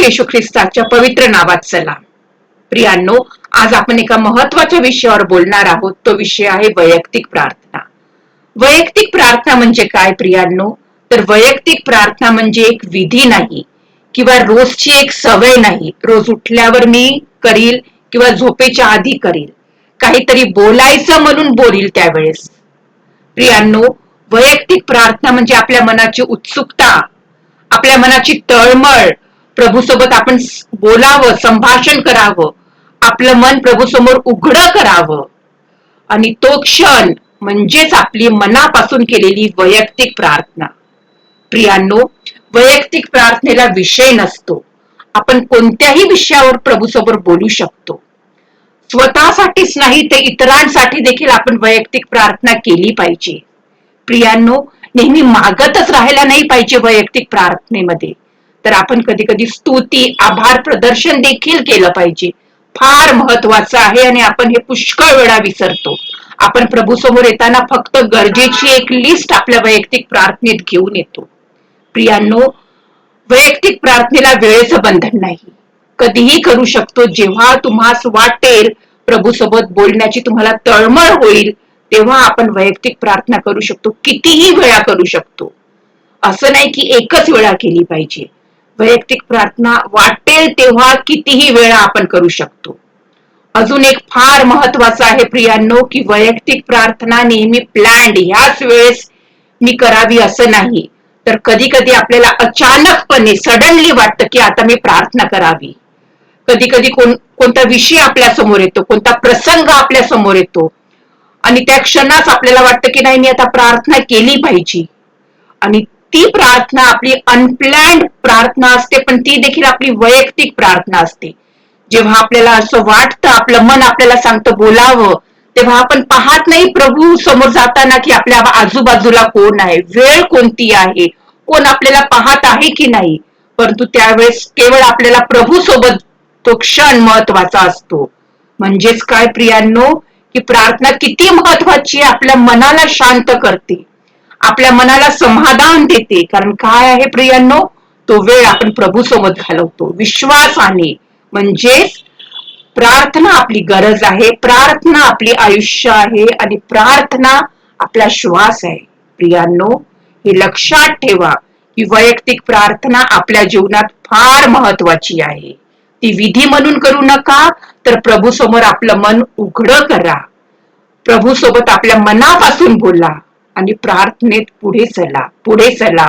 येशू ख्रिस्ताच्या पवित्र नावात सलाम. प्रियांनो, आज आपण एका महत्वाच्या विषयावर बोलणार आहोत. तो विषय आहे वैयक्तिक प्रार्थना. वैयक्तिक प्रार्थना म्हणजे काय प्रियांनो? तर वैयक्तिक प्रार्थना म्हणजे एक विधी नाही किंवा रोजची एक सवय नाही. रोज उठल्यावर मी करील किंवा झोपेच्या आधी करील, काहीतरी बोलायचं म्हणून बोलील त्यावेळेस. प्रियांनो, वैयक्तिक प्रार्थना म्हणजे आपल्या मनाची उत्सुकता, आपल्या मनाची तळमळ, प्रभूसोबत आपण बोलावं, संभाषण करावं, आपलं मन प्रभूसमोर उघडं करावं. आणि तो क्षण म्हणजेच आपली मनापासून केलेली वैयक्तिक प्रार्थना. प्रियांनो, वैयक्तिक प्रार्थनेला विषय नसतो. आपण कोणत्याही विषयावर प्रभूसमोर बोलू शकतो. स्वतःसाठीच नाही तर इतरांसाठी देखील आपण वैयक्तिक प्रार्थना केली पाहिजे. प्रियांनो, नेहमी मागतच राहायला नाही पाहिजे वैयक्तिक प्रार्थनेमध्ये. तर आपण कधी कधी स्तुती, आभार प्रदर्शन देखील केलं पाहिजे. फार महत्वाचं आहे आणि आपण हे पुष्कळ वेळा विसरतो. आपण प्रभू समोर येताना फक्त गरजेची एक लिस्ट आपल्या वैयक्तिक प्रार्थनेत घेऊन येतो. प्रियांनो, वैयक्तिक प्रार्थनेला वेळेचं बंधन नाही. कधीही करू शकतो. जेव्हा तुम्हाला वाटेल, प्रभू सोबत बोलण्याची तुम्हाला तळमळ होईल, तेव्हा आपण वैयक्तिक प्रार्थना करू शकतो. कितीही वेळा करू शकतो. असं नाही की एकच वेळा केली पाहिजे. वैयक्तिक प्रार्थना वाटेल तेव्हा कितीही वेळा आपण करू शकतो. अजून एक फार महत्वाचं आहे प्रियांनो, की वैयक्तिक प्रार्थना नेहमी प्लॅन्ड ह्याच वेळेस मी करावी असं नाही. तर कधी कधी आपल्याला अचानकपणे सडनली वाटतं की आता मी प्रार्थना करावी. कधी कधी कोणता विषय आपल्या समोर येतो, कोणता प्रसंग आपल्या समोर येतो आणि त्या क्षणात आपल्याला वाटतं की नाही, मी आता प्रार्थना केली पाहिजे. आणि ती प्रार्थना आपली अनप्लॅन्ड प्रार्थना असते, पण ती देखील आपली वैयक्तिक प्रार्थना असते. जेव्हा आपल्याला असं वाटतं, आपलं मन आपल्याला सांगतं बोलावं, तेव्हा आपण पाहत नाही प्रभू समोर जाताना की आपल्या आजूबाजूला कोण आहे, वेळ कोणती आहे, कोण आपल्याला पाहत आहे की नाही. परंतु त्यावेळेस केवळ आपल्याला प्रभू सोबत तो क्षण महत्वाचा असतो. म्हणजेच काय प्रियांनो, की प्रार्थना किती महत्वाची आहे. आपल्या मनाला शांत करते, आपल्या मनाला समाधान देते. कारण काय आहे प्रियांनो, तो वेळ आपण प्रभू सोबत घालवतो विश्वासाने. म्हणजेच प्रार्थना आपली गरज आहे, प्रार्थना आपली आयुष्य आहे आणि प्रार्थना आपला श्वास आहे. प्रियांनो, हे लक्षात ठेवा की वैयक्तिक प्रार्थना आपल्या जीवनात फार महत्वाची आहे. ती विधी म्हणून करू नका, तर प्रभू समोर आपलं मन उघडं करा. प्रभू सोबत आपल्या मनापासून बोला आणि प्रार्थनेत पुढे चला.